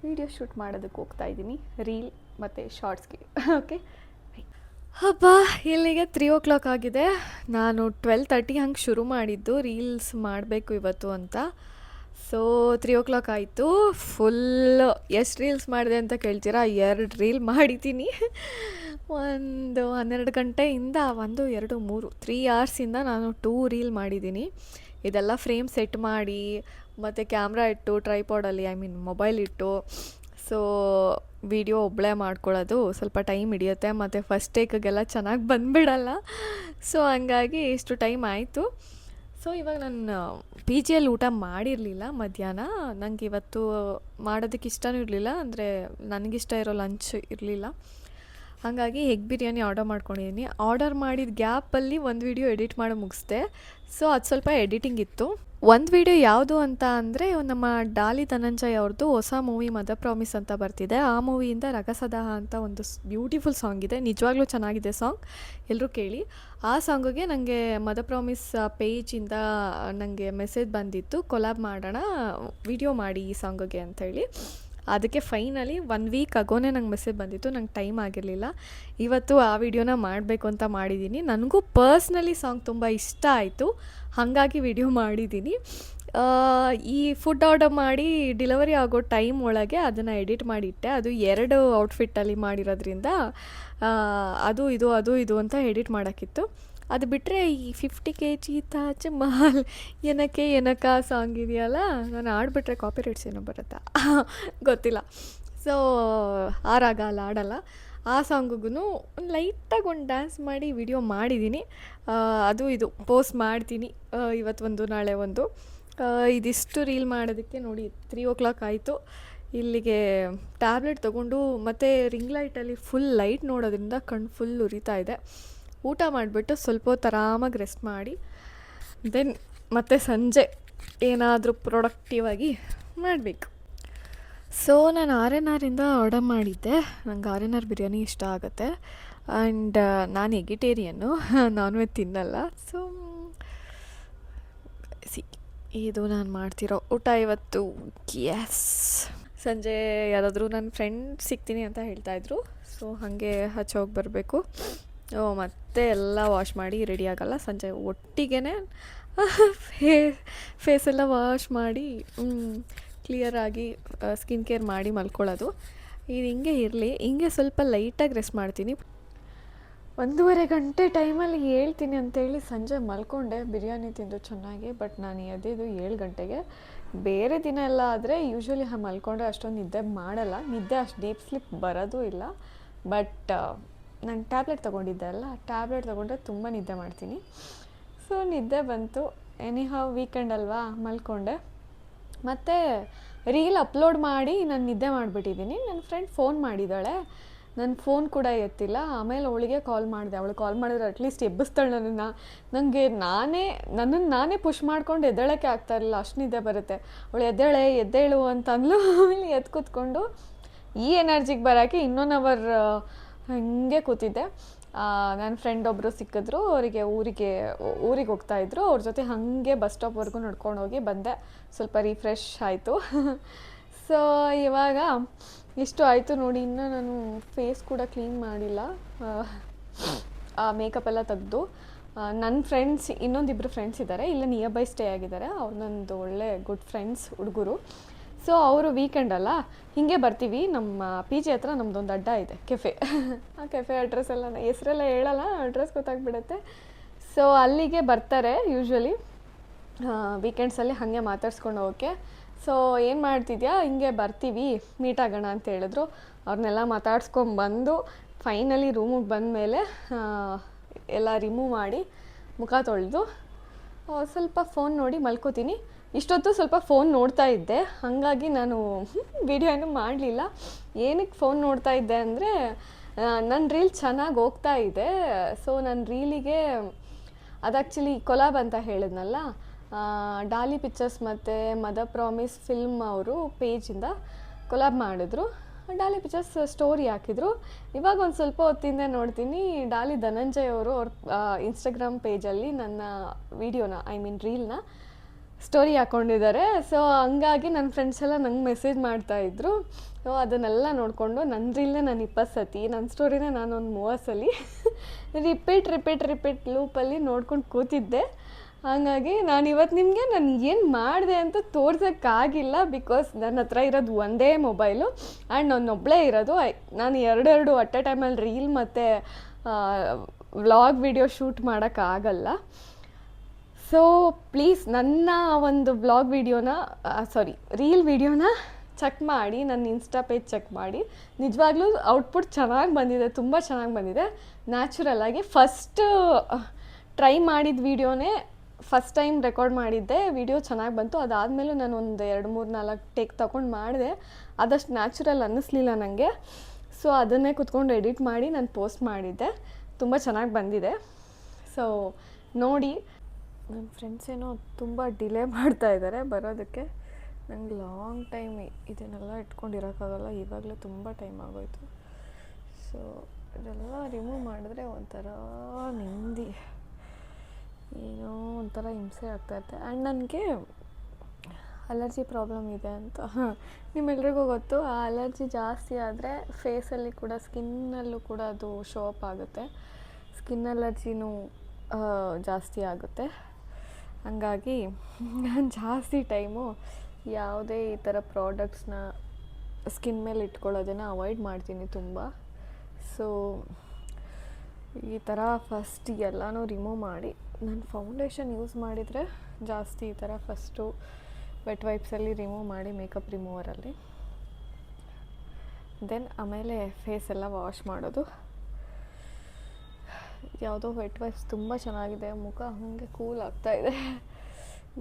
ವೀಡಿಯೋ ಶೂಟ್ ಮಾಡೋದಕ್ಕೆ ಹೋಗ್ತಾ ಇದ್ದೀನಿ, ರೀಲ್ ಮತ್ತು ಶಾರ್ಟ್ಸ್ಗೆ. ಓಕೆ, ಹಬ್ಬ ಇಲ್ಲಿಗೆ 3 o'clock ಆಗಿದೆ. ನಾನು 12:30 ಹಂಗೆ ಶುರು ಮಾಡಿದ್ದು ರೀಲ್ಸ್ ಮಾಡಬೇಕು ಇವತ್ತು ಅಂತ. ಸೊ 3 o'clock ಆಯಿತು. ಫುಲ್ಲು ಎಷ್ಟು ರೀಲ್ಸ್ ಮಾಡಿದೆ ಅಂತ ಕೇಳ್ತೀರಾ? 2 ರೀಲ್ ಮಾಡಿದ್ದೀನಿ. ಒಂದು 12 ಗಂಟೆಯಿಂದ 1, 2, 3 3 hours ನಾನು 2 ರೀಲ್ ಮಾಡಿದ್ದೀನಿ. ಇದೆಲ್ಲ ಫ್ರೇಮ್ ಸೆಟ್ ಮಾಡಿ ಮತ್ತು ಕ್ಯಾಮ್ರಾ ಇಟ್ಟು ಟ್ರೈಪಾಡಲ್ಲಿ ಮೊಬೈಲ್ ಇಟ್ಟು, ಸೊ ವಿಡಿಯೋ ಒಬ್ಬಳೇ ಮಾಡ್ಕೊಳ್ಳೋದು ಸ್ವಲ್ಪ ಟೈಮ್ ಹಿಡಿಯುತ್ತೆ ಮತ್ತು ಫಸ್ಟ್ ಟೇಕ್ಗೆಲ್ಲ ಚೆನ್ನಾಗಿ ಬಂದುಬಿಡಲ್ಲ. ಸೊ ಹಂಗಾಗಿ ಇಷ್ಟು ಟೈಮ್ ಆಯಿತು. ಸೊ ಇವಾಗ ನಾನು ಪಿ ಜಿಯಲ್ಲಿ ಊಟ ಮಾಡಿರಲಿಲ್ಲ ಮಧ್ಯಾಹ್ನ. ನನಗೆ ಇವತ್ತು ಮಾಡೋದಕ್ಕೆ ಇಷ್ಟನೂ ಇರಲಿಲ್ಲ, ಅಂದರೆ ನನಗಿಷ್ಟ ಇರೋ ಲಂಚ್ ಇರಲಿಲ್ಲ. ಹಾಗಾಗಿ ಎಗ್ ಬಿರಿಯಾನಿ ಆರ್ಡರ್ ಮಾಡ್ಕೊಂಡಿದ್ದೀನಿ. ಆರ್ಡರ್ ಮಾಡಿದ ಗ್ಯಾಪಲ್ಲಿ ಒಂದು ವಿಡಿಯೋ ಎಡಿಟ್ ಮಾಡಿ ಮುಗಿಸ್ದೆ. ಸೊ ಅದು ಸ್ವಲ್ಪ ಎಡಿಟಿಂಗ್ ಇತ್ತು. ಒಂದು ವಿಡಿಯೋ ಯಾವುದು ಅಂತ ಅಂದರೆ ನಮ್ಮ ಡಾಲಿ ಧನಂಜಯ್ ಅವ್ರದ್ದು ಹೊಸ ಮೂವಿ ಮದರ್ ಪ್ರಾಮಿಸ್ ಅಂತ ಬರ್ತಿದೆ. ಆ ಮೂವಿಯಿಂದ ರಗಸದಹ ಅಂತ ಒಂದು ಬ್ಯೂಟಿಫುಲ್ ಸಾಂಗ್ ಇದೆ, ನಿಜವಾಗ್ಲೂ ಚೆನ್ನಾಗಿದೆ ಸಾಂಗ್, ಎಲ್ಲರೂ ಕೇಳಿ. ಆ ಸಾಂಗಿಗೆ ನನಗೆ ಮದರ್ ಪ್ರಾಮಿಸ್ ಪೇಜಿಂದ ನನಗೆ ಮೆಸೇಜ್ ಬಂದಿತ್ತು, ಕೊಲಾಬ್ ಮಾಡೋಣ, ವಿಡಿಯೋ ಮಾಡಿ ಈ ಸಾಂಗಿಗೆ ಅಂಥೇಳಿ. ಅದಕ್ಕೆ ಫೈನಲಿ 1 ವೀಕ್ ಆಗೋನೇ ನಂಗೆ ಮೆಸೇಜ್ ಬಂದಿತ್ತು, ನಂಗೆ ಟೈಮ್ ಆಗಿರಲಿಲ್ಲ. ಇವತ್ತು ಆ ವಿಡಿಯೋನ ಮಾಡಬೇಕು ಅಂತ ಮಾಡಿದ್ದೀನಿ. ನನಗೂ ಪರ್ಸ್ನಲಿ ಸಾಂಗ್ ತುಂಬ ಇಷ್ಟ ಆಯಿತು, ಹಾಗಾಗಿ ವಿಡಿಯೋ ಮಾಡಿದ್ದೀನಿ. ಈ ಫುಡ್ ಆರ್ಡರ್ ಮಾಡಿ ಡೆಲಿವರಿ ಆಗೋ ಟೈಮ್ ಒಳಗೆ ಅದನ್ನು ಎಡಿಟ್ ಮಾಡಿಟ್ಟೆ. ಅದು 2 ಔಟ್ಫಿಟ್ಟಲ್ಲಿ ಮಾಡಿರೋದ್ರಿಂದ ಅದು ಇದು ಅಂತ ಎಡಿಟ್ ಮಾಡೋಕ್ಕಿತ್ತು. ಅದು ಬಿಟ್ಟರೆ ಈ 50 kg ತಾಜ್ ಮಹಲ್ ಏನಕ ಸಾಂಗ್ ಇದೆಯಲ್ಲ, ನಾನು ಆಡ್ಬಿಟ್ರೆ ಕಾಪಿ ರೈಟ್ಸ್ ಏನೋ ಬರುತ್ತಾ ಗೊತ್ತಿಲ್ಲ. ಸೊ ಆ ರಾಗ ಅಲ್ಲ, ಆಡಲ್ಲ. ಆ ಸಾಂಗಿಗೂ ಒಂದು ಲೈಟಾಗಿ ಒಂದು ಡ್ಯಾನ್ಸ್ ಮಾಡಿ ವಿಡಿಯೋ ಮಾಡಿದ್ದೀನಿ. ಅದು ಇದು ಪೋಸ್ಟ್ ಮಾಡ್ತೀನಿ, ಇವತ್ತು ಒಂದು ನಾಳೆ ಒಂದು. ಇದಿಷ್ಟು ರೀಲ್ ಮಾಡೋದಕ್ಕೆ ನೋಡಿ 3 o'clock ಆಯಿತು. ಇಲ್ಲಿಗೆ ಟ್ಯಾಬ್ಲೆಟ್ ತೊಗೊಂಡು ಮತ್ತು ರಿಂಗ್ ಲೈಟಲ್ಲಿ ಫುಲ್ ಲೈಟ್ ನೋಡೋದ್ರಿಂದ ಕಣ್ಣು ಫುಲ್ ಉರಿತಾ ಇದೆ. ಊಟ ಮಾಡಿಬಿಟ್ಟು ಸ್ವಲ್ಪ ಹೊತ್ತು ಆರಾಮಾಗಿ ರೆಸ್ಟ್ ಮಾಡಿ ದೆನ್ ಮತ್ತೆ ಸಂಜೆ ಏನಾದರೂ ಪ್ರೊಡಕ್ಟಿವ್ ಆಗಿ ಮಾಡಬೇಕು. ಸೊ ನಾನು R&Rಯಿಂದ ಆರ್ಡರ್ ಮಾಡಿದ್ದೆ. ನಂಗೆ R&R ಬಿರಿಯಾನಿ ಇಷ್ಟ ಆಗುತ್ತೆ. ಆ್ಯಂಡ್ ನಾನು ಎಗಿಟೇರಿಯನ್ನು, ನಾನ್ ವೆಜ್ ತಿನ್ನಲ್ಲ. ಸೊ ಇದು ನಾನು ಮಾಡ್ತಿರೋ ಊಟ ಇವತ್ತು. ಎಸ್, ಸಂಜೆ ಯಾರಾದರೂ ನನ್ನ ಫ್ರೆಂಡ್ ಸಿಗ್ತೀನಿ ಅಂತ ಹೇಳ್ತಾಯಿದ್ರು. ಸೊ ಹಾಗೆ ಹಚ್ಚೋಗಿ ಬರಬೇಕು. ಮತ್ತೆ ಎಲ್ಲ ವಾಶ್ ಮಾಡಿ ರೆಡಿ ಆಗಲ್ಲ. ಸಂಜೆ ಒಟ್ಟಿಗೆ ಫೇಸೆಲ್ಲ ವಾಶ್ ಮಾಡಿ ಕ್ಲಿಯರಾಗಿ ಸ್ಕಿನ್ ಕೇರ್ ಮಾಡಿ ಮಲ್ಕೊಳ್ಳೋದು. ಇದು ಹಿಂಗೆ ಇರಲಿ, ಹಿಂಗೆ ಸ್ವಲ್ಪ ಲೈಟಾಗಿ ರೆಸ್ಟ್ ಮಾಡ್ತೀನಿ. 1.5 ಗಂಟೆ ಟೈಮಲ್ಲಿ ಹೇಳ್ತೀನಿ ಅಂತೇಳಿ ಸಂಜೆ ಮಲ್ಕೊಂಡೆ ಬಿರಿಯಾನಿ ತಿಂದು ಚೆನ್ನಾಗಿ. ಬಟ್ ನಾನು ಎದ್ದಿದ್ದು 7 ಗಂಟೆಗೆ. ಬೇರೆ ದಿನ ಎಲ್ಲ ಆದರೆ ಯೂಶ್ವಲಿ ಮಲ್ಕೊಂಡ್ರೆ ಅಷ್ಟೊಂದು ನಿದ್ದೆ ಮಾಡಲ್ಲ, ನಿದ್ದೆ ಅಷ್ಟು ಡೀಪ್ ಸ್ಲಿಪ್ ಬರೋದು ಇಲ್ಲ. ಬಟ್ ನಾನು ಟ್ಯಾಬ್ಲೆಟ್ ತೊಗೊಂಡಿದ್ದೆ ಅಲ್ಲ, ಟ್ಯಾಬ್ಲೆಟ್ ತೊಗೊಂಡ್ರೆ ತುಂಬ ನಿದ್ದೆ ಮಾಡ್ತೀನಿ. ಸೊ ನಿದ್ದೆ ಬಂತು. ಎನಿಹಾವ್ ವೀಕೆಂಡ್ ಅಲ್ವಾ, ಮಲ್ಕೊಂಡೆ. ಮತ್ತು ರೀಲ್ ಅಪ್ಲೋಡ್ ಮಾಡಿ ನಾನು ನಿದ್ದೆ ಮಾಡಿಬಿಟ್ಟಿದ್ದೀನಿ. ನನ್ನ ಫ್ರೆಂಡ್ ಫೋನ್ ಮಾಡಿದ್ದಾಳೆ, ನನ್ನ ಫೋನ್ ಕೂಡ ಎತ್ತಿಲ್ಲ. ಆಮೇಲೆ ಅವಳಿಗೆ ಕಾಲ್ ಮಾಡಿದೆ. ಅವಳು ಕಾಲ್ ಮಾಡಿದ್ರೆ ಅಟ್ಲೀಸ್ಟ್ ಎಬ್ಬಿಸ್ತಾಳೆ ನನ್ನನ್ನು. ನನಗೆ ನನ್ನನ್ನು ನಾನೇ ಪುಷ್ ಮಾಡ್ಕೊಂಡು ಎದ್ದೇಳೋಕ್ಕೆ ಆಗ್ತಾಯಿರಲಿಲ್ಲ, ಅಷ್ಟು ನಿದ್ದೆ ಬರುತ್ತೆ. ಅವಳು ಎದ್ದೇಳು ಅಂತಂದ್ಲು. ಆಮೇಲೆ ಎದ್ದು ಕೂತ್ಕೊಂಡು ಈ ಎನರ್ಜಿಗೆ ಬರೋಕ್ಕೆ 1 hour ಹಾಗೆ ಕೂತಿದ್ದೆ. ನನ್ನ ಫ್ರೆಂಡ್ ಒಬ್ಬರು ಸಿಕ್ಕಿದ್ರು, ಅವರಿಗೆ ಊರಿಗೆ ಹೋಗ್ತಾಯಿದ್ರು. ಅವ್ರ ಜೊತೆ ಹಾಗೆ ಬಸ್ ಸ್ಟಾಪ್ವರೆಗೂ ನಡ್ಕೊಂಡು ಹೋಗಿ ಬಂದೆ. ಸ್ವಲ್ಪ ರಿಫ್ರೆಶ್ ಆಯಿತು. ಸೊ ಇವಾಗ ಇಷ್ಟು ಆಯಿತು ನೋಡಿ. ಇನ್ನು ನಾನು ಫೇಸ್ ಕೂಡ ಕ್ಲೀನ್ ಮಾಡಿಲ್ಲ, ಮೇಕಪ್ ಎಲ್ಲ ತೆಗೆದು. ನನ್ನ ಫ್ರೆಂಡ್ಸ್ ಇನ್ನೊಂದಿಬ್ಬರು ಫ್ರೆಂಡ್ಸ್ ಇದ್ದಾರೆ, ಇಲ್ಲ ನಿಯರ್ ಬೈ ಸ್ಟೇ ಆಗಿದ್ದಾರೆ. ಅವ್ರು ನನ್ನದು ಒಳ್ಳೆ ಗುಡ್ ಫ್ರೆಂಡ್ಸ್, ಹುಡುಗರು. ಸೊ ಅವರು ವೀಕೆಂಡ್ ಅಲ್ಲ, ಹೀಗೆ ಬರ್ತೀವಿ. ನಮ್ಮ PG ಹತ್ರ ನಮ್ಮದೊಂದು ಅಡ್ಡ ಇದೆ, ಕೆಫೆ. ಆ ಕೆಫೆ ಅಡ್ರೆಸ್ ಎಲ್ಲ ಹೆಸರೆಲ್ಲ ಹೇಳಲ್ಲ, ಅಡ್ರೆಸ್ ಗೊತ್ತಾಗ್ಬಿಡುತ್ತೆ. ಸೊ ಅಲ್ಲಿಗೆ ಬರ್ತಾರೆ ಯೂಶ್ವಲಿ ವೀಕೆಂಡ್ಸಲ್ಲಿ, ಹಾಗೆ ಮಾತಾಡ್ಸ್ಕೊಂಡು ಹೋಗೋಕ್ಕೆ. ಸೊ ಏನು ಮಾಡ್ತಿದ್ಯಾ, ಹಿಂಗೆ ಬರ್ತೀವಿ ಮೀಟ್ ಆಗೋಣ ಅಂತ ಹೇಳಿದ್ರು. ಅವ್ರನ್ನೆಲ್ಲ ಮಾತಾಡ್ಸ್ಕೊಂಬಂದು ಫೈನಲಿ ರೂಮಿಗೆ ಬಂದಮೇಲೆ ಎಲ್ಲ ರಿಮೂವ್ ಮಾಡಿ ಮುಖ ತೊಳೆದು ಸ್ವಲ್ಪ ಫೋನ್ ನೋಡಿ ಮಲ್ಕೋತೀನಿ. ಇಷ್ಟೊತ್ತು ಸ್ವಲ್ಪ ಫೋನ್ ನೋಡ್ತಾ ಇದ್ದೆ, ಹಾಗಾಗಿ ನಾನು ವಿಡಿಯೋ ಏನೂ ಮಾಡಲಿಲ್ಲ. ಏನಕ್ಕೆ ಫೋನ್ ನೋಡ್ತಾ ಇದ್ದೆ ಅಂದರೆ, ನನ್ನ ರೀಲ್ ಚೆನ್ನಾಗಿ ಹೋಗ್ತಾ ಇದೆ. ಸೊ ನನ್ನ ರೀಲಿಗೆ ಅದು ಆ್ಯಕ್ಚುಲಿ ಕೊಲಾಬ್ ಅಂತ ಹೇಳಿದ್ನಲ್ಲ, ಡಾಲಿ ಪಿಕ್ಚರ್ಸ್ ಮತ್ತು ಮದರ್ ಪ್ರಾಮಿಸ್ ಫಿಲ್ಮ್ ಅವರು ಪೇಜಿಂದ ಕೊಲಾಬ್ ಮಾಡಿದ್ರು. ಡಾಲಿ ಪಿಕ್ಚರ್ಸ್ ಸ್ಟೋರಿ ಹಾಕಿದ್ರು. ಇವಾಗ ಒಂದು ಸ್ವಲ್ಪ ಹೊತ್ತಿಂದ ನೋಡ್ತೀನಿ, ಡಾಲಿ ಧನಂಜಯ್ ಅವರು ಅವ್ರ ಇನ್ಸ್ಟಾಗ್ರಾಮ್ ಪೇಜಲ್ಲಿ ನನ್ನ ವೀಡಿಯೋನ, ರೀಲ್ನ ಸ್ಟೋರಿ ಹಾಕ್ಕೊಂಡಿದ್ದಾರೆ. ಸೊ ಹಂಗಾಗಿ ನನ್ನ ಫ್ರೆಂಡ್ಸ್ ಎಲ್ಲ ನಂಗೆ ಮೆಸೇಜ್ ಮಾಡ್ತಾಯಿದ್ರು. ಸೊ ಅದನ್ನೆಲ್ಲ ನೋಡಿಕೊಂಡು ನನ್ನ ರೀಲ್ನೇ ನಾನು 20 ಸತಿ, ನನ್ನ ಸ್ಟೋರಿನೇ ನಾನೊಂದು 30 ಸಲ ರಿಪೀಟ್ ಲೂಪಲ್ಲಿ ನೋಡ್ಕೊಂಡು ಕೂತಿದ್ದೆ. ಹಾಗಾಗಿ ನಾನು ಇವತ್ತು ನಿಮಗೆ ನಾನು ಏನು ಮಾಡಿದೆ ಅಂತ ತೋರ್ಸೋಕ್ಕಾಗಿಲ್ಲ. ಬಿಕಾಸ್ ನನ್ನ ಹತ್ರ ಇರೋದು ಒಂದೇ ಮೊಬೈಲು ಆ್ಯಂಡ್ ನನ್ನೊಬ್ಬಳೇ ಇರೋದು. ನಾನು ಎರಡು ಅಟ್ ಎ ಟೈಮಲ್ಲಿ ರೀಲ್ ಮತ್ತು ವ್ಲಾಗ್ ವಿಡಿಯೋ ಶೂಟ್ ಮಾಡೋಕ್ಕಾಗಲ್ಲ. ಸೊ ಪ್ಲೀಸ್ ನನ್ನ ಒಂದು ವ್ಲಾಗ್ ವಿಡಿಯೋನ ರೀಲ್ ವಿಡಿಯೋನ ಚೆಕ್ ಮಾಡಿ, ನನ್ನ ಇನ್ಸ್ಟಾ ಪೇಜ್ ಚೆಕ್ ಮಾಡಿ. ನಿಜವಾಗ್ಲೂ ಔಟ್ಪುಟ್ ಚೆನ್ನಾಗಿ ಬಂದಿದೆ, ತುಂಬ ಚೆನ್ನಾಗಿ ಬಂದಿದೆ. ನ್ಯಾಚುರಲಾಗಿ ಫಸ್ಟ್ ಟ್ರೈ ಮಾಡಿದ ವೀಡಿಯೋನೇ ಫಸ್ಟ್ ಟೈಮ್ ರೆಕಾರ್ಡ್ ಮಾಡಿದ್ದೆ. ವಿಡಿಯೋ ಚೆನ್ನಾಗಿ ಬಂತು. ಅದಾದಮೇಲೆ ನಾನು ಒಂದು 2-3-4 ಟೇಕ್ ತೊಗೊಂಡು ಮಾಡಿದೆ. ಅದಷ್ಟು ನ್ಯಾಚುರಲ್ ಅನ್ನಿಸ್ಲಿಲ್ಲ ನನಗೆ. ಸೊ ಅದನ್ನೇ ಕುತ್ಕೊಂಡು ಎಡಿಟ್ ಮಾಡಿ ನಾನು ಪೋಸ್ಟ್ ಮಾಡಿದ್ದೆ. ತುಂಬ ಚೆನ್ನಾಗಿ ಬಂದಿದೆ. ಸೊ ನೋಡಿ, ನನ್ನ ಫ್ರೆಂಡ್ಸ್ ಏನೋ ತುಂಬ ಡಿಲೇ ಮಾಡ್ತಾ ಇದ್ದಾರೆ ಬರೋದಕ್ಕೆ. ನಂಗೆ ಲಾಂಗ್ ಟೈಮ್ ಇದನ್ನೆಲ್ಲ ಇಟ್ಕೊಂಡಿರೋಕ್ಕಾಗಲ್ಲ, ಇವಾಗಲೇ ತುಂಬ ಟೈಮ್ ಆಗೋಯ್ತು. ಸೊ ಇದೆಲ್ಲ ರಿಮೂವ್ ಮಾಡಿದ್ರೆ ಒಂಥರ ನೆಮ್ಮದಿ, ಏನೋ ಒಂಥರ ಹಿಂಸೆ ಆಗ್ತಾಯಿರುತ್ತೆ. ಆ್ಯಂಡ್ ನನಗೆ ಅಲರ್ಜಿ ಪ್ರಾಬ್ಲಮ್ ಇದೆ ಅಂತ ನಿಮ್ಮೆಲ್ರಿಗೂ ಗೊತ್ತು. ಆ ಅಲರ್ಜಿ ಜಾಸ್ತಿ ಆದರೆ ಫೇಸಲ್ಲಿ ಕೂಡ ಸ್ಕಿನ್ನಲ್ಲೂ ಕೂಡ ಅದು ಶೋ ಅಪ್ ಆಗುತ್ತೆ. ಸ್ಕಿನ್ ಅಲರ್ಜಿನೂ ಜಾಸ್ತಿ ಆಗುತ್ತೆ. ಹಾಗಾಗಿ ನಾನು ಜಾಸ್ತಿ ಟೈಮು ಯಾವುದೇ ಈ ಥರ ಪ್ರಾಡಕ್ಟ್ಸ್ನ ಸ್ಕಿನ್ ಮೇಲೆ ಇಟ್ಕೊಳ್ಳೋದನ್ನು ಅವಾಯ್ಡ್ ಮಾಡ್ತೀನಿ ತುಂಬ. ಸೊ ಈ ಥರ ಫಸ್ಟ್ ಎಲ್ಲನೂ ರಿಮೂವ್ ಮಾಡಿ, ನಾನು ಫೌಂಡೇಶನ್ ಯೂಸ್ ಮಾಡಿದರೆ ಜಾಸ್ತಿ ಈ ಥರ ಫಸ್ಟು ವೆಟ್ ವೈಪ್ಸಲ್ಲಿ ರಿಮೂವ್ ಮಾಡಿ ಮೇಕಪ್ ರಿಮೂವರಲ್ಲಿ, ದೆನ್ ಆಮೇಲೆ ಫೇಸ್ ಎಲ್ಲ ವಾಶ್ ಮಾಡೋದು. ಯಾವುದೋ ವೆಟ್ ವೈಪ್ಸ್ ತುಂಬ ಚೆನ್ನಾಗಿದೆ, ಮುಖ ಹಾಗೆ ಕೂಲ್ ಆಗ್ತಾಯಿದೆ.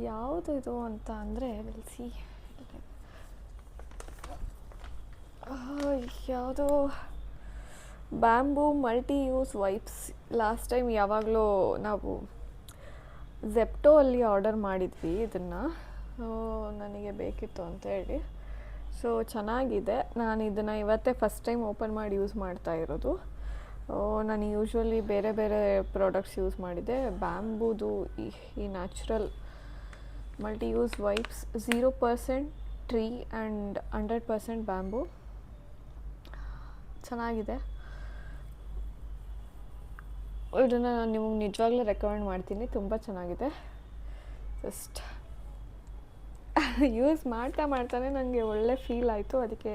ಯಾವುದು ಇದು ಅಂತ ಅಂದರೆ ಸಿ ಯಾವುದೋ bamboo multi use wipes. Last time ಯಾವಾಗಲೂ ನಾವು ಝೆಪ್ಟೋ ಅಲ್ಲಿ ಆರ್ಡರ್ ಮಾಡಿದ್ವಿ ಇದನ್ನು, ನನಗೆ ಬೇಕಿತ್ತು ಅಂತ ಹೇಳಿ. ಸೊ ಚೆನ್ನಾಗಿದೆ. ನಾನು ಇದನ್ನು ಇವತ್ತೇ ಫಸ್ಟ್ ಟೈಮ್ ಓಪನ್ ಮಾಡಿ ಯೂಸ್ ಮಾಡ್ತಾ ಇರೋದು. ನಾನು ಯೂಶ್ವಲಿ ಬೇರೆ ಬೇರೆ ಪ್ರಾಡಕ್ಟ್ಸ್ ಯೂಸ್ ಮಾಡಿದ್ದೆ. ಬ್ಯಾಂಬೂದು ಈ natural multi use wipes 0% tree and 100% bamboo ಚೆನ್ನಾಗಿದೆ. ಇದನ್ನು ನಾನು ನಿಮಗೆ ನಿಜವಾಗ್ಲೂ ರೆಕಮೆಂಡ್ ಮಾಡ್ತೀನಿ, ತುಂಬ ಚೆನ್ನಾಗಿದೆ. ಜಸ್ಟ್ ಯೂಸ್ ಮಾಡ್ತಾನೆ ನನಗೆ ಒಳ್ಳೆ ಫೀಲ್ ಆಯಿತು, ಅದಕ್ಕೆ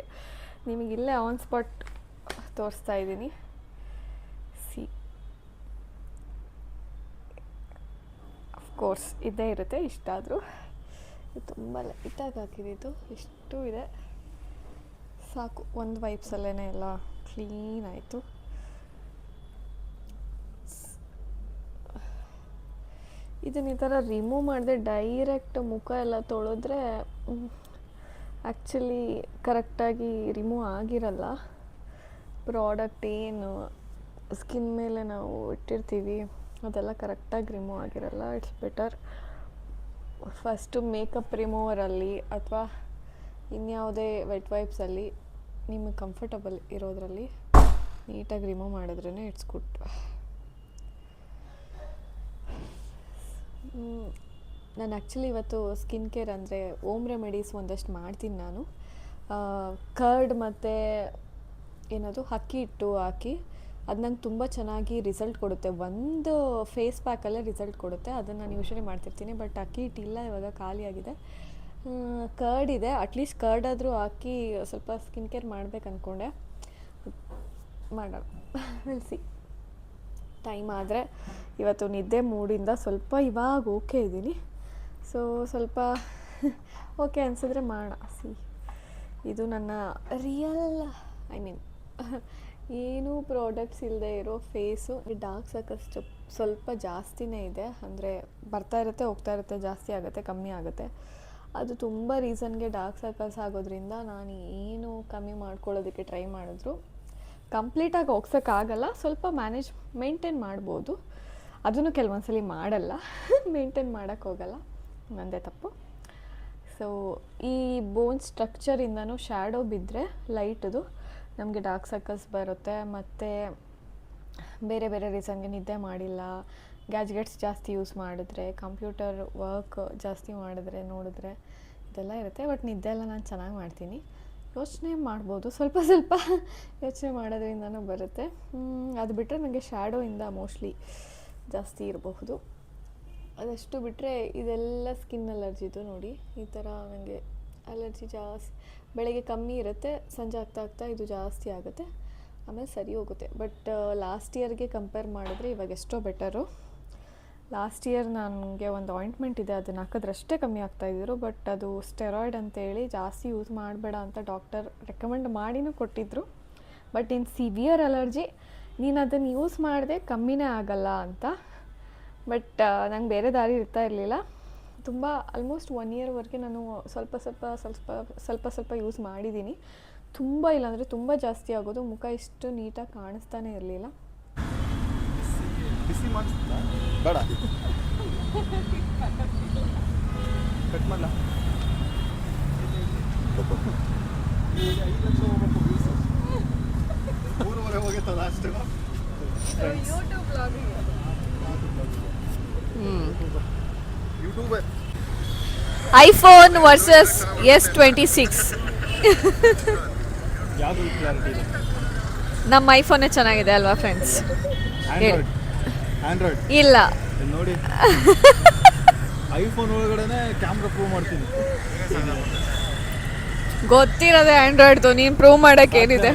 ನಿಮಗಿಲ್ಲೇ ಆನ್ ಸ್ಪಾಟ್ ತೋರಿಸ್ತಾ ಇದ್ದೀನಿ. ಸಿ ಅಫ್ಕೋರ್ಸ್ ಇದ್ದೇ ಇರುತ್ತೆ, ಇಷ್ಟಾದರೂ ಇದು ತುಂಬ ಲೈಟಾಗಿ ಹಾಕಿದ್ದು, ಇಷ್ಟು ಇದೆ ಸಾಕು. ಒಂದು ವೈಪ್ಸಲ್ಲೇ ಎಲ್ಲ ಕ್ಲೀನ್ ಆಯಿತು. ಇದನ್ನ ಈ ಥರ ರಿಮೂವ್ ಮಾಡಿದೆ ಡೈರೆಕ್ಟ್ ಮುಖ ಎಲ್ಲ ತೊಳೆದ್ರೆ ಆ್ಯಕ್ಚುಲಿ ಕರೆಕ್ಟಾಗಿ ರಿಮೂವ್ ಆಗಿರಲ್ಲ. ಪ್ರಾಡಕ್ಟ್ ಏನು ಸ್ಕಿನ್ ಮೇಲೆ ನಾವು ಇಟ್ಟಿರ್ತೀವಿ ಅದೆಲ್ಲ ಕರೆಕ್ಟಾಗಿ ರಿಮೂವ್ ಆಗಿರಲ್ಲ. ಇಟ್ಸ್ ಬೆಟರ್ ಫಸ್ಟು ಮೇಕಪ್ ರಿಮೂವರಲ್ಲಿ ಅಥವಾ ಇನ್ಯಾವುದೇ ವೆಟ್ ವೈಪ್ಸಲ್ಲಿ ನಿಮಗೆ ಕಂಫರ್ಟಬಲ್ ಇರೋದ್ರಲ್ಲಿ ನೀಟಾಗಿ ರಿಮೂವ್ ಮಾಡಿದ್ರೇ ಇಟ್ಸ್ ಗುಡ್. ನಾನು ಆ್ಯಕ್ಚುಲಿ ಇವತ್ತು ಸ್ಕಿನ್ ಕೇರ್ ಅಂದರೆ ಓಮ್ ರೆಮಿಡೀಸ್ ಒಂದಷ್ಟು ಮಾಡ್ತೀನಿ ನಾನು. ಕರ್ಡ್ ಮತ್ತು ಏನದು ಅಕ್ಕಿ ಹಿಟ್ಟು ಹಾಕಿ ಅದು ನಂಗೆ ತುಂಬ ಚೆನ್ನಾಗಿ ರಿಸಲ್ಟ್ ಕೊಡುತ್ತೆ. ಒಂದು ಫೇಸ್ ಪ್ಯಾಕಲ್ಲೇ ರಿಸಲ್ಟ್ ಕೊಡುತ್ತೆ. ಅದನ್ನು ನಾನು ಯೂಶ್ವಲಿ ಮಾಡ್ತಿರ್ತೀನಿ. ಬಟ್ ಅಕ್ಕಿ ಹಿಟ್ಟಿಲ್ಲ, ಇವಾಗ ಖಾಲಿಯಾಗಿದೆ. ಕರ್ಡ್ ಇದೆ, ಅಟ್ಲೀಸ್ಟ್ ಕರ್ಡ್ ಆದರೂ ಹಾಕಿ ಸ್ವಲ್ಪ ಸ್ಕಿನ್ ಕೇರ್ ಮಾಡ್ಬೇಕು ಅಂದ್ಕೊಂಡೆ. ಮಾಡೋಣ ಸಿ ಟೈಮ್ ಆದರೆ. ಇವತ್ತು ನಿದ್ದೆ ಮೂಡಿಂದ ಸ್ವಲ್ಪ ಇವಾಗ ಓಕೆ ಇದ್ದೀನಿ. ಸೊ ಸ್ವಲ್ಪ ಓಕೆ ಅನಿಸಿದ್ರೆ ಮಾಡೋಣ. ಸಿ ಇದು ನನ್ನ ರಿಯಲ್ ಏನೂ ಪ್ರಾಡಕ್ಟ್ಸ್ ಇಲ್ಲದೆ ಇರೋ ಫೇಸು. ಡಾರ್ಕ್ ಸರ್ಕಲ್ಸ್ ಸ್ವಲ್ಪ ಜಾಸ್ತಿನೇ ಇದೆ, ಅಂದರೆ ಬರ್ತಾ ಇರುತ್ತೆ ಹೋಗ್ತಾ ಇರುತ್ತೆ, ಜಾಸ್ತಿ ಆಗುತ್ತೆ ಕಮ್ಮಿ ಆಗುತ್ತೆ. ಅದು ತುಂಬ ರೀಸನ್ಗೆ ಡಾರ್ಕ್ ಸರ್ಕಲ್ಸ್ ಆಗೋದ್ರಿಂದ ನಾನು ಏನು ಕಮ್ಮಿ ಮಾಡ್ಕೊಳ್ಳೋದಕ್ಕೆ ಟ್ರೈ ಮಾಡಿದ್ರು ಕಂಪ್ಲೀಟಾಗಿ ಹೋಗ್ಸೋಕ್ಕಾಗಲ್ಲ. ಸ್ವಲ್ಪ ಮೇಂಟೈನ್ ಮಾಡ್ಬೋದು, ಅದನ್ನು ಕೆಲವೊಂದ್ಸಲಿ ಮಾಡಲ್ಲ, ಮೇಂಟೈನ್ ಮಾಡೋಕ್ಕೋಗಲ್ಲ, ನಂದೇ ತಪ್ಪು. ಸೊ ಈ ಬೋನ್ ಸ್ಟ್ರಕ್ಚರಿಂದನೂ ಶ್ಯಾಡೋ ಬಿದ್ದರೆ ಲೈಟದು ನಮಗೆ ಡಾರ್ಕ್ ಸರ್ಕಲ್ಸ್ ಬರುತ್ತೆ. ಮತ್ತು ಬೇರೆ ಬೇರೆ ರೀಸನ್ಗೆ ನಿದ್ದೆ ಮಾಡಿಲ್ಲ, ಗ್ಯಾಜೆಟ್ಸ್ ಜಾಸ್ತಿ ಯೂಸ್ ಮಾಡಿದ್ರೆ, ಕಂಪ್ಯೂಟರ್ ವರ್ಕ್ ಜಾಸ್ತಿ ಮಾಡಿದ್ರೆ ನೋಡಿದ್ರೆ ಇದೆಲ್ಲ ಇರುತ್ತೆ. ಬಟ್ ನಿದ್ದೆ ಎಲ್ಲ ನಾನು ಚೆನ್ನಾಗಿ ಮಾಡ್ತೀನಿ. ಯೋಚನೆ ಮಾಡ್ಬೋದು, ಸ್ವಲ್ಪ ಸ್ವಲ್ಪ ಯೋಚನೆ ಮಾಡೋದ್ರಿಂದನೂ ಬರುತ್ತೆ. ಅದು ಬಿಟ್ಟರೆ ನನಗೆ ಶ್ಯಾಡೋಯಿಂದ ಮೋಸ್ಟ್ಲಿ ಜಾಸ್ತಿ ಇರಬಹುದು. ಅದಷ್ಟು ಬಿಟ್ಟರೆ ಇದೆಲ್ಲ ಸ್ಕಿನ್ ಅಲರ್ಜಿದು ನೋಡಿ, ಈ ಥರ ನನಗೆ ಅಲರ್ಜಿ ಜಾಸ್ತಿ. ಬೆಳಗ್ಗೆ ಕಮ್ಮಿ ಇರುತ್ತೆ, ಸಂಜೆ ಆಗ್ತಾ ಆಗ್ತಾ ಇದು ಜಾಸ್ತಿ ಆಗುತ್ತೆ, ಆಮೇಲೆ ಸರಿ ಹೋಗುತ್ತೆ. ಬಟ್ ಲಾಸ್ಟ್ ಇಯರ್ಗೆ ಕಂಪೇರ್ ಮಾಡಿದ್ರೆ ಇವಾಗ ಎಷ್ಟೋ ಬೆಟರು. ಲಾಸ್ಟ್ ಇಯರ್ ನನಗೆ ಒಂದು ಆಯಿಂಟ್ಮೆಂಟ್ ಇದೆ, ಅದನ್ನು ಹಾಕಿದ್ರಷ್ಟೇ ಕಮ್ಮಿ ಆಗ್ತಾಯಿದ್ರು. ಬಟ್ ಅದು ಸ್ಟೆರಾಯ್ಡ್ ಅಂತೇಳಿ ಜಾಸ್ತಿ ಯೂಸ್ ಮಾಡಬೇಡ ಅಂತ ಡಾಕ್ಟರ್ ರೆಕಮೆಂಡ್ ಮಾಡಿನೂ ಕೊಟ್ಟಿದ್ದರು. ಬಟ್ ಇನ್ ಸಿವಿಯರ್ ಅಲರ್ಜಿ ನೀನು ಅದನ್ನು ಯೂಸ್ ಮಾಡಿದೆ ಕಮ್ಮಿನೇ ಆಗಲ್ಲ ಅಂತ. ಬಟ್ ನಂಗೆ ಬೇರೆ ದಾರಿ ಇರ್ತಾ ಇರಲಿಲ್ಲ. ತುಂಬ ಆಲ್ಮೋಸ್ಟ್ 1 ಇಯರ್ವರೆಗೆ ನಾನು ಸ್ವಲ್ಪ ಯೂಸ್ ಮಾಡಿದ್ದೀನಿ. ತುಂಬ ಇಲ್ಲಾಂದರೆ ತುಂಬ ಜಾಸ್ತಿ ಆಗೋದು, ಮುಖ ಇಷ್ಟು ನೀಟಾಗಿ ಕಾಣಿಸ್ತಾನೆ ಇರಲಿಲ್ಲ. ಬಿಸಿ ಮಾಡಿಸ್ತಾ ಬೇಡ ಕಟ್ ಮಾಡಲ 5 ಲಕ್ಷ ಹೋಗ್ಬೇಕು ವ್ಯೂಸ್ 3 ಹೋಗಿತ್ತು last YouTube iPhone versus S26. ಯಾವುದು ಕ್ಲಾರಿಟಿ ಇದೆ ನಮ್ಮ ಐಫೋನೇ ಚೆನ್ನಾಗಿದೆ ಅಲ್ವಾ ಫ್ರೆಂಡ್ಸ್? ಆಂಡ್ರಾಯ್ಡ್ ಇಲ್ಲ, ನೋಡಿ ಐಫೋನ್ ಒಳಗಡೆನೆ ಕ್ಯಾಮ್ರಾ ಪ್ರೂವ್ ಮಾಡ್ತೀನಿ. ಗೊತ್ತಿರೋದೆ ಆಂಡ್ರಾಯ್ಡ್ದು, ನೀನು ಪ್ರೂವ್ ಮಾಡಕ್ಕೆ ಏನಿದೆ?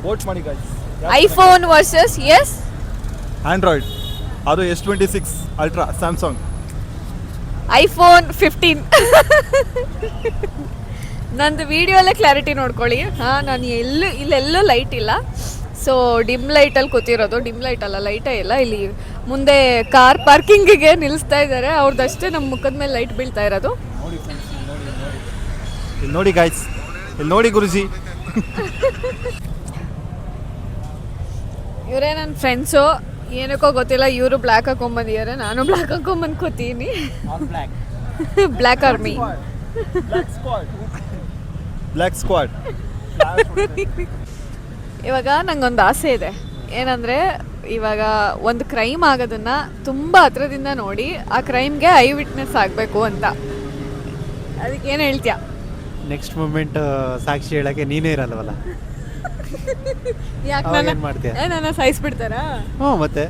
ವೋಟ್ ಮಾಡಿ ಗಾಯ್ಸ್. ಐಫೋನ್ ವರ್ಸಸ್ ಆಂಡ್ರಾಯ್ಡ್, ಅದು S26 ಅಲ್ಟ್ರಾ ಸ್ಯಾಮ್ಸಂಗ್. ಐಫೋನ್ 15. ನಂದು ವಿಡಿಯೋಲ್ಲೇ ಕ್ಲಾರಿಟಿ ನೋಡ್ಕೊಳ್ಳಿ. ಹಾಂ, ನಾನು ಇಲ್ಲೆಲ್ಲೂ ಲೈಟ್ ಇಲ್ಲ, ಸೊ ಡಿಮ್ ಲೈಟಲ್ಲಿ ಕೂತಿರೋದು. ಡಿಮ್ ಲೈಟ್ ಅಲ್ಲ, ಲೈಟೇ ಇಲ್ಲ. ಇಲ್ಲಿ ಮುಂದೆ ಕಾರ್ ಪಾರ್ಕಿಂಗಿಗೆ ನಿಲ್ಲಿಸ್ತಾ ಇದ್ದಾರೆ, ಅವ್ರದ್ದಷ್ಟೇ ನಮ್ಮ ಮುಖದ ಮೇಲೆ ಲೈಟ್ ಬೀಳ್ತಾ ಇರೋದು. ನೋಡಿ ಫ್ರೆಂಡ್ಸ್, ಇಲ್ಲಿ ನೋಡಿ ಗಾಯ್ಸ್, ಇಲ್ಲಿ ನೋಡಿ ಗುರುಜಿ. ಇವರೇ ನನ್ನ ಫ್ರೆಂಡ್ಸು, ಏನಕ್ಕೋ ಗೊತ್ತಿಲ್ಲ, ಇವರು ಬ್ಲ್ಯಾಕ್ ಹಾಕೊಂಬಂದಿದ್ದಾರೆ, ನಾನು ಬ್ಲ್ಯಾಕ್ ಹಾಕೊಂಬಂದು ಕೂತೀನಿ. Black army, black squad. ಇವಾಗ ನಂಗೊಂದು ಆಸೆ ಇದೆ. ಏನಂದರೆ, ಇವಾಗ ಒಂದು ಕ್ರೈಮ್ ಆಗೋದನ್ನು ತುಂಬ ಹತ್ರದಿಂದ ನೋಡಿ ಆ ಕ್ರೈಮ್ಗೆ ಐ ವಿಟ್ನೆಸ್ ಆಗಬೇಕು ಅಂತ. ಅದಕ್ಕೆ ಏನು ಹೇಳ್ತೀಯಾ? ನೆಕ್ಸ್ಟ್ ಮೂಮೆಂಟ್ ಸಾಕ್ಷಿ ಹೇಳಕ್ಕೆ ನೀನೇ ಇರಲ್ವಲ್ಲ. ಯಾಕೆ ಅವಾಗ ಏನ್ ಮಾಡ್ತೀಯ? ನನ್ನ ಸಾಯಿಸ್ಬಿಡ್ತಾರಾ? ಹ್ಞೂ ಮತ್ತೆ